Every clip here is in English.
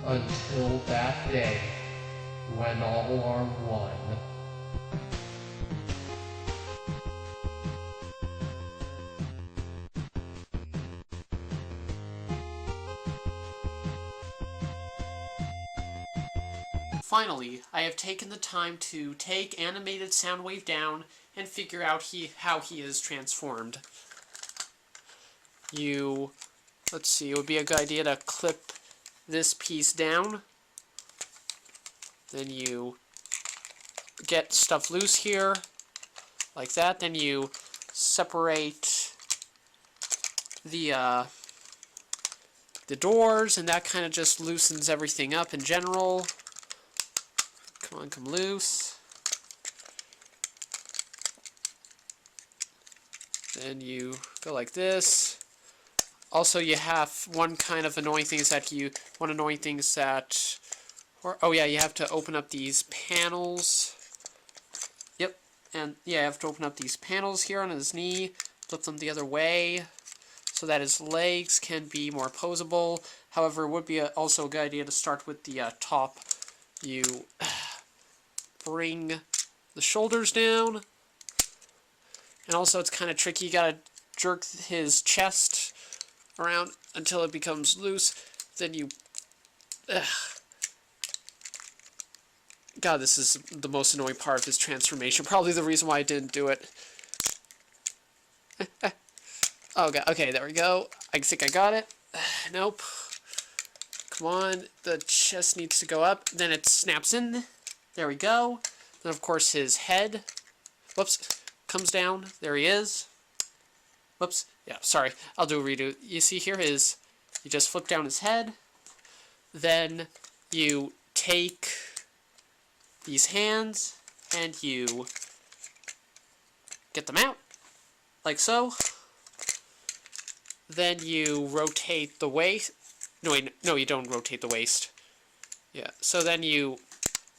until that day when all are one. Finally, I have taken the time to take animated Soundwave down and figure out how he is transformed. Let's see, it would be a good idea to clip this piece down. Then you get stuff loose here, like that. Then you separate the doors, and that kind of just loosens everything up in general. Come on, come loose. Then you go like this. Also, you have one kind of annoying thing is that you have to open up these panels. Yep, and yeah, you have to open up these panels here on his knee, flip them the other way, so that his legs can be more posable. However, it would be also a good idea to start with the top. You bring the shoulders down, and also it's kind of tricky. You gotta jerk his chest around until it becomes loose. Then you... God, this is the most annoying part of his transformation. Probably the reason why I didn't do it. Oh, God. Okay, there we go. I think I got it. Nope. Come on. The chest needs to go up. Then it snaps in. There we go. Then, of course, his head... Whoops. Comes down. There he is. Whoops. Yeah, sorry. I'll do a redo. You see here you just flip down his head. Then you take these hands and you get them out, like so. Then you rotate the waist. No, you don't rotate the waist. Yeah, so then you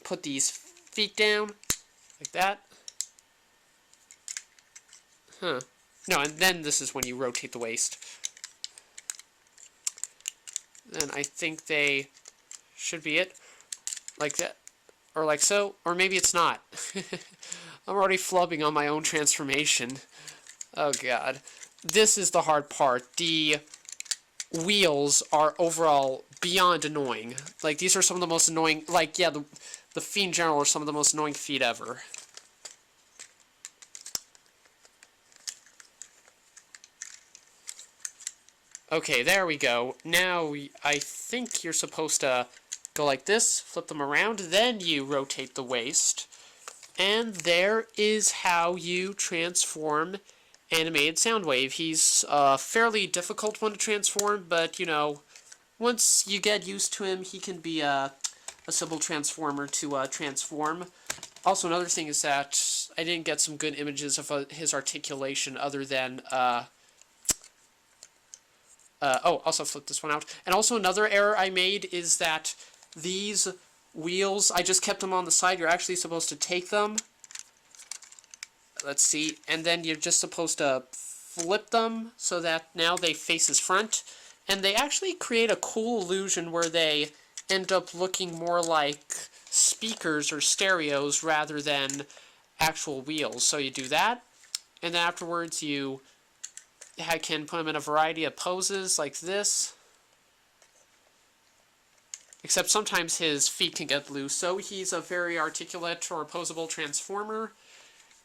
put these feet down, like that. Huh. No, and then this is when you rotate the waist. Then I think they should be it. Like that. Or like so. Or maybe it's not. I'm already flubbing on my own transformation. Oh, God. This is the hard part. The wheels are overall beyond annoying. Like, these are some of the most annoying... Like, yeah, the feet in general are some of the most annoying feet ever. Okay, there we go. Now, I think you're supposed to go like this, flip them around, then you rotate the waist. And there is how you transform animated Soundwave. He's a fairly difficult one to transform, but, you know, once you get used to him, he can be a simple transformer to transform. Also, another thing is that I didn't get some good images of his articulation other than... also flip this one out. And also another error I made is that these wheels, I just kept them on the side. You're actually supposed to take them. Let's see. And then you're just supposed to flip them so that now they face his front. And they actually create a cool illusion where they end up looking more like speakers or stereos rather than actual wheels. So you do that. And then afterwards you... I can put him in a variety of poses like this. Except sometimes his feet can get loose, so he's a very articulate or posable transformer.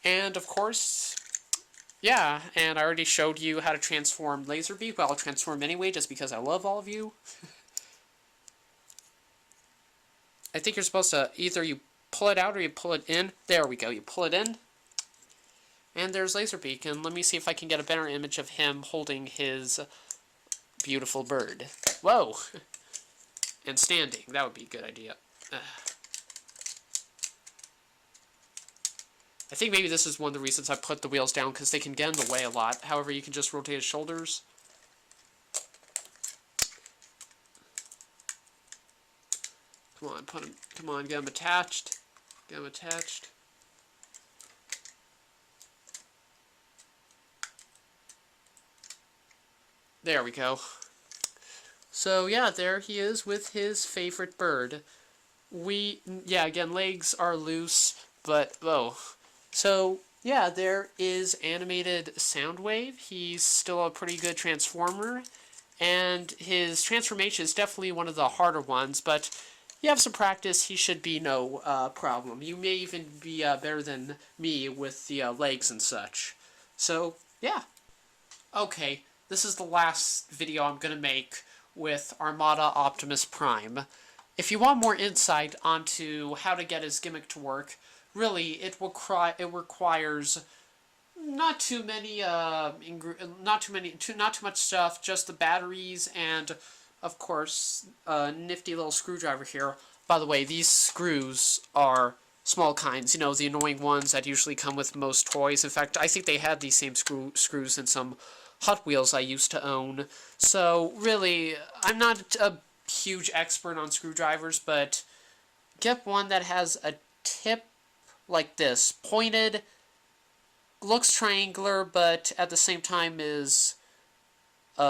And of course, yeah, and I already showed you how to transform Laserbeak, but I'll transform anyway just because I love all of you. I think you're supposed to either you pull it out or you pull it in. There we go, you pull it in. And there's Laserbeak, and let me see if I can get a better image of him holding his beautiful bird. Whoa! And standing. That would be a good idea. I think maybe this is one of the reasons I put the wheels down, because they can get in the way a lot. However, you can just rotate his shoulders. Come on, come on, get him attached. Get him attached. There we go. So yeah, there he is with his favorite bird. Yeah, again, legs are loose, but, oh. So, yeah, there is animated Soundwave. He's still a pretty good transformer, and his transformation is definitely one of the harder ones, but you have some practice, he should be no problem. You may even be better than me with the legs and such. So, yeah. Okay, this is the last video I'm going to make with Armada Optimus Prime. If you want more insight onto how to get his gimmick to work, really, it requires not too much stuff, just the batteries and, of course, a nifty little screwdriver here. By the way, these screws are small kinds, you know, the annoying ones that usually come with most toys. In fact, I think they had these same screws in some Hot Wheels I used to own. So, really, I'm not a huge expert on screwdrivers, but get one that has a tip like this, pointed, looks triangular, but at the same time is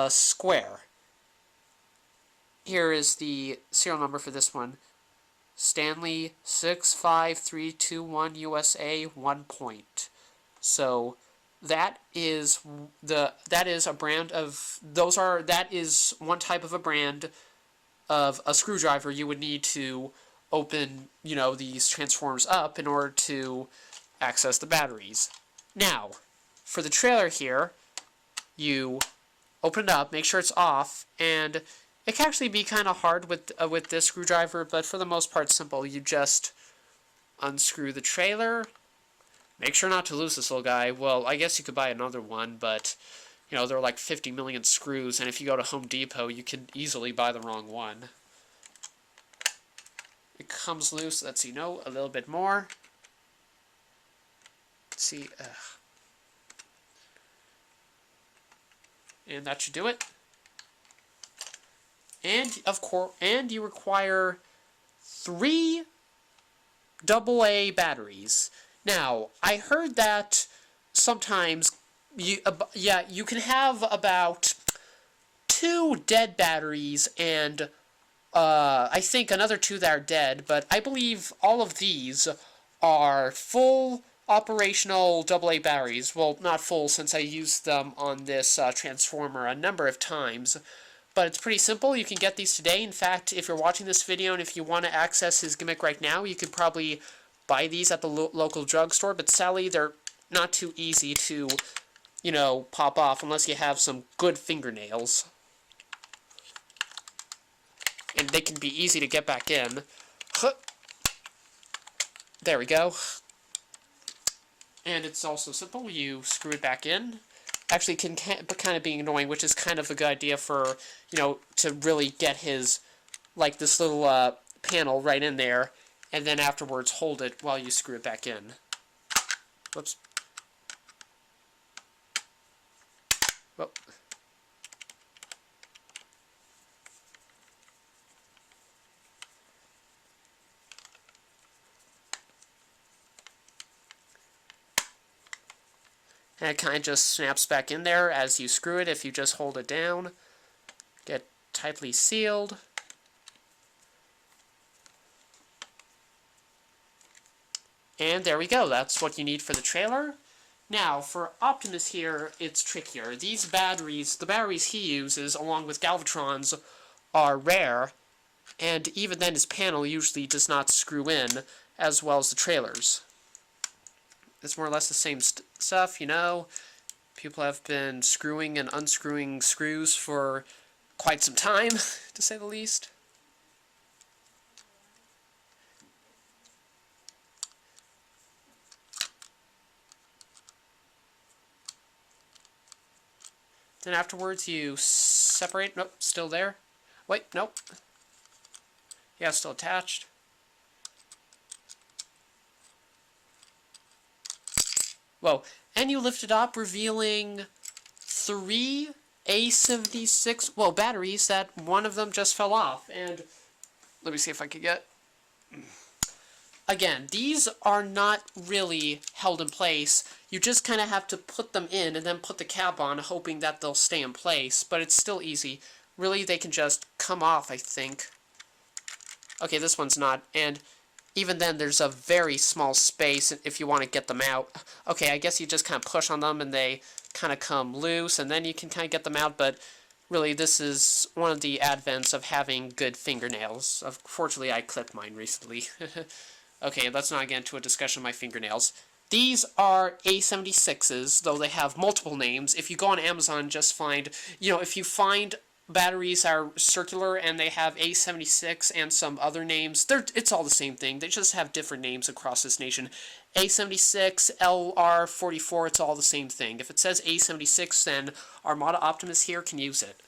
square. Here is the serial number for this one. Stanley 65321 USA 1 point. So that is a brand of that is one type of a brand of a screwdriver you would need to open, you know, these transformers up in order to access the batteries. Now, for the trailer here, you open it up, make sure it's off, and it can actually be kind of hard with this screwdriver, but for the most part, it's simple. You just unscrew the trailer. Make sure not to lose this little guy. Well, I guess you could buy another one, but, you know, there are like 50 million screws, and if you go to Home Depot, you can easily buy the wrong one. It comes loose. Let's see, no, a little bit more. Let's see. And that should do it. And, of course, and you require 3 AA batteries. Now, I heard that sometimes you can have about 2 dead batteries and I think another 2 that are dead, but I believe all of these are full operational AA batteries. Well, not full since I used them on this transformer a number of times. But it's pretty simple. You can get these today. In fact, if you're watching this video and if you want to access his gimmick right now, you could probably buy these at the local drugstore. But sadly, they're not too easy to, you know, pop off unless you have some good fingernails. And they can be easy to get back in. There we go. And it's also simple. You screw it back in. Actually can kind of be annoying, which is kind of a good idea for, you know, to really get his, like, this little panel right in there, and then afterwards hold it while you screw it back in. Whoops. Well. And it kind of just snaps back in there as you screw it if you just hold it down. Get tightly sealed. And there we go. That's what you need for the trailer. Now, for Optimus here, it's trickier. These batteries, the batteries he uses, along with Galvatrons, are rare. And even then, his panel usually does not screw in as well as the trailers. It's more or less the same stuff, you know. People have been screwing and unscrewing screws for quite some time, to say the least. Then afterwards you separate. Nope, still there. Wait, nope. Yeah, still attached. Whoa, and you lift it up, revealing 3 A76, well, batteries that one of them just fell off. And let me see if I can get... Again, these are not really held in place. You just kind of have to put them in and then put the cap on, hoping that they'll stay in place, but it's still easy. really they can just come off, I think. Okay, this one's not, and even then there's a very small space if you want to get them out. Okay, I guess you just kind of push on them and they kind of come loose, and then you can kind of get them out, but really this is one of the advents of having good fingernails. Unfortunately, I clipped mine recently. Okay, let's not get into a discussion of my fingernails. These are A76s, though they have multiple names. If you go on Amazon, just find, if you find batteries are circular and they have A76 and some other names, it's all the same thing. They just have different names across this nation. A76, LR44, it's all the same thing. If it says A76, then Armada Optimus here can use it.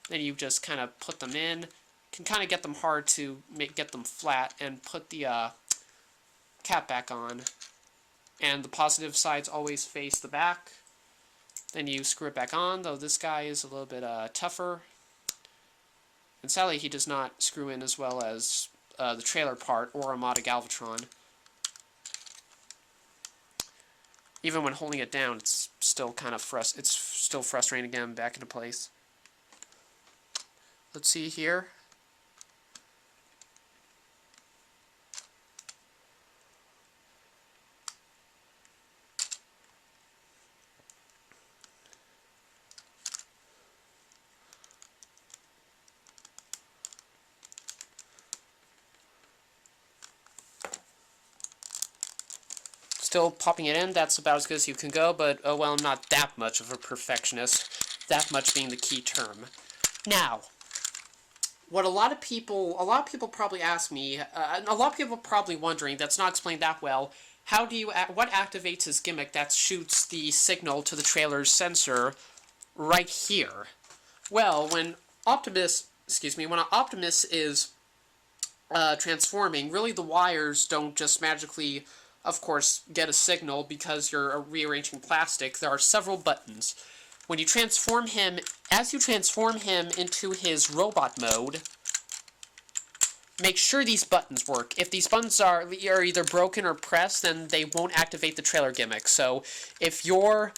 Then you just kind of put them in. Can kind of get them hard to get them flat and put the cap back on. And the positive sides always face the back. Then you screw it back on, though this guy is a little bit tougher. And sadly, he does not screw in as well as the trailer part or Armada Galvatron. Even when holding it down, it's still kind of frustrating to get him back into place. Let's see here. Still popping it in, that's about as good as you can go, but oh well, I'm not that much of a perfectionist. That much being the key term. Now, what a lot of people probably ask me, a lot of people probably wondering, that's not explained that well, what activates his gimmick that shoots the signal to the trailer's sensor right here? Well, when an Optimus is transforming, really the wires don't just magically, of course, get a signal because you're rearranging plastic. There are several buttons. When you transform him, as you transform him into his robot mode, make sure these buttons work. If these buttons are either broken or pressed, then they won't activate the trailer gimmick. So if your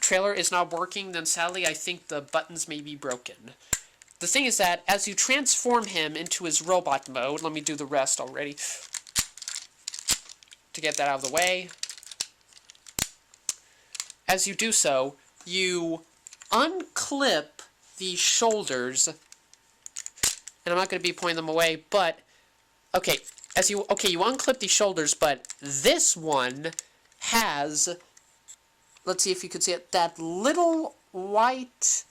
trailer is not working, then sadly I think the buttons may be broken. The thing is that as you transform him into his robot mode, let me do the rest already to get that out of the way. As you do so, you unclip the shoulders, and I'm not going to be pointing them away, but okay, you unclip the shoulders, but this one has, let's see if you can see it, that little white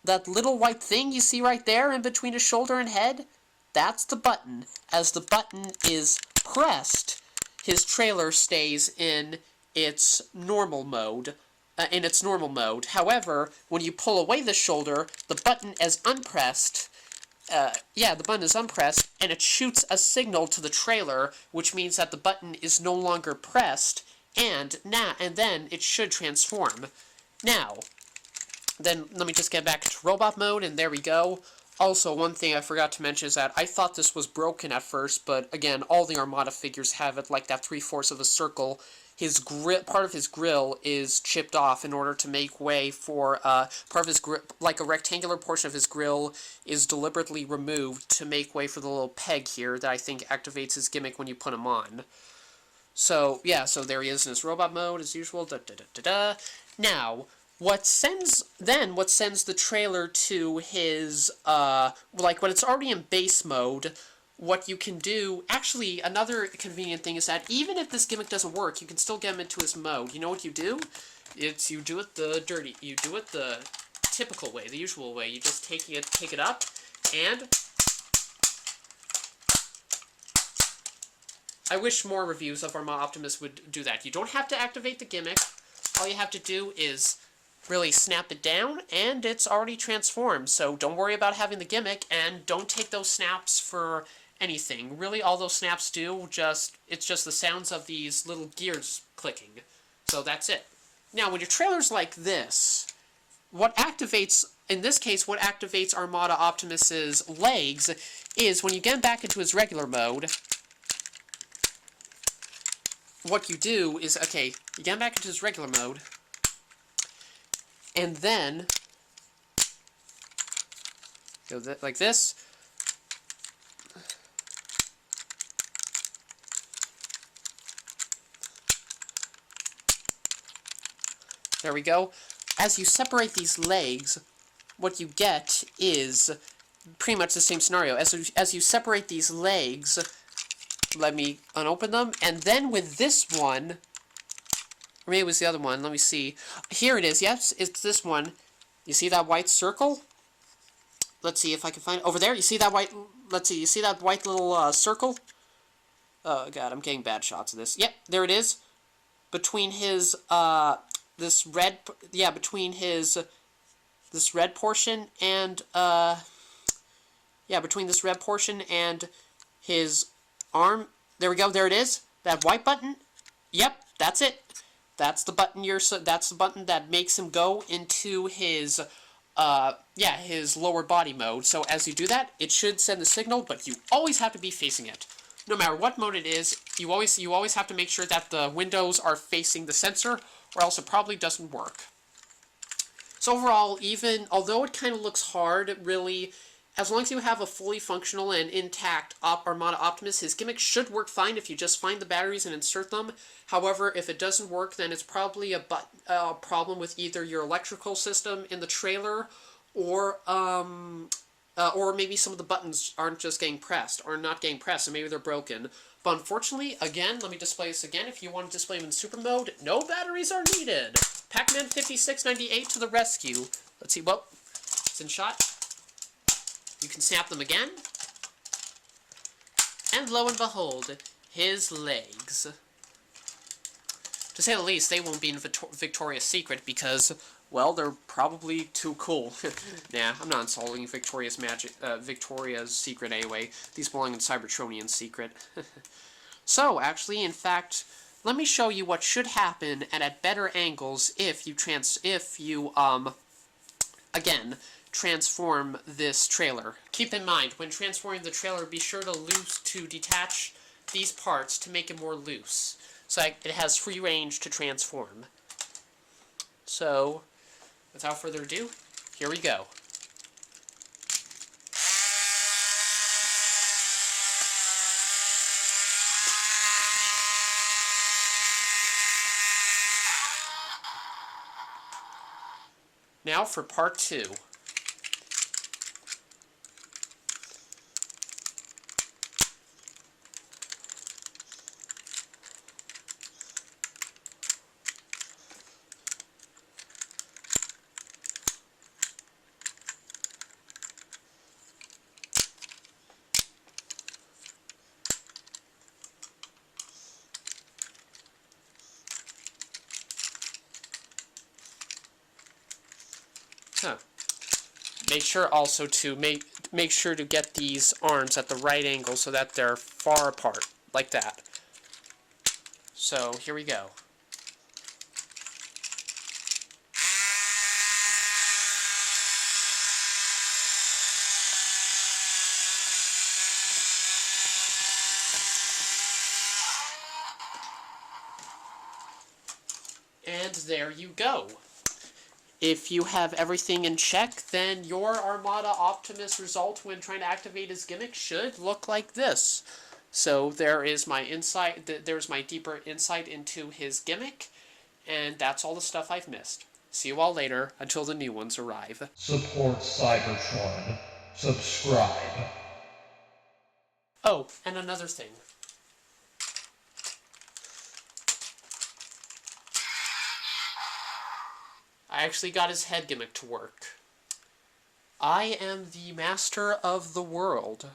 thing you see right there in between his shoulder and head, that's the button. As the button is pressed, his trailer stays in its normal mode. However, when you pull away the shoulder, the button is unpressed. The button is unpressed, and it shoots a signal to the trailer, which means that the button is no longer pressed, and then it should transform. Now, then let me just get back into robot mode, and there we go. Also, one thing I forgot to mention is that I thought this was broken at first, but again, all the Armada figures have it, like that 3/4 of a circle. Part of his grill is chipped off in order to make way for, part of his like a rectangular portion of his grill is deliberately removed to make way for the little peg here that I think activates his gimmick when you put him on. So, yeah, so there he is in his robot mode, as usual, Now, what sends the trailer to his, when it's already in base mode, what you can do, actually, another convenient thing is that even if this gimmick doesn't work, you can still get him into his mode. You know what you do? You do it the typical way, the usual way. You just take it up, and I wish more reviews of Armada Optimus would do that. You don't have to activate the gimmick. All you have to do is really snap it down, and it's already transformed. So don't worry about having the gimmick, and don't take those snaps for anything. Really, all those snaps do, it's just the sounds of these little gears clicking. So that's it. Now, when your trailer's like this, what activates Armada Optimus's legs is when you get him back into his regular mode, what you do is, you get him back into his regular mode, and then Go like this. There we go. As you separate these legs, what you get is pretty much the same scenario. As you separate these legs, let me unopen them, and then with this one, or maybe it was the other one, let me see. Here it is, yes, it's this one. You see that white circle? Let's see if I can find it. Over there, you see that white, let's see, you see that white little circle? Oh god, I'm getting bad shots of this. Yep, there it is. Between his, this red portion and, between this red portion and his arm. There we go, there it is. That white button. Yep, that's it. That's the button that's the button that makes him go into his, his lower body mode. So as you do that, it should send the signal, but you always have to be facing it. No matter what mode it is, you always have to make sure that the windows are facing the sensor, or else it probably doesn't work. So overall, although it kind of looks hard, really, as long as you have a fully functional and intact Armada Optimus, his gimmick should work fine if you just find the batteries and insert them. However, if it doesn't work, then it's probably a problem with either your electrical system in the trailer, or maybe some of the buttons aren't just getting pressed, or not getting pressed, and maybe they're broken. But unfortunately, again, let me display this again. If you want to display them in super mode, no batteries are needed. Pac-Man 5698 to the rescue. Let's see, well, it's in shot. You can snap them again. And lo and behold, his legs. To say the least, they won't be in Victoria's Secret because, well, they're probably too cool. Nah, I'm not installing Victoria's Secret anyway. These belong in Cybertronian's Secret. So, actually, in fact, let me show you what should happen and at better angles if you again, transform this trailer. Keep in mind, when transforming the trailer, be sure to detach these parts to make it more loose, so it has free range to transform. So, without further ado, here we go. Now for part 2. Make sure also to make sure to get these arms at the right angle so that they're far apart, like that. So here we go. And there you go. If you have everything in check, then your Armada Optimus result when trying to activate his gimmick should look like this. So there is my there's my deeper insight into his gimmick, and that's all the stuff I've missed. See you all later, until the new ones arrive. Support Cybertron. Subscribe. Oh, and another thing. I actually got his head gimmick to work. I am the master of the world.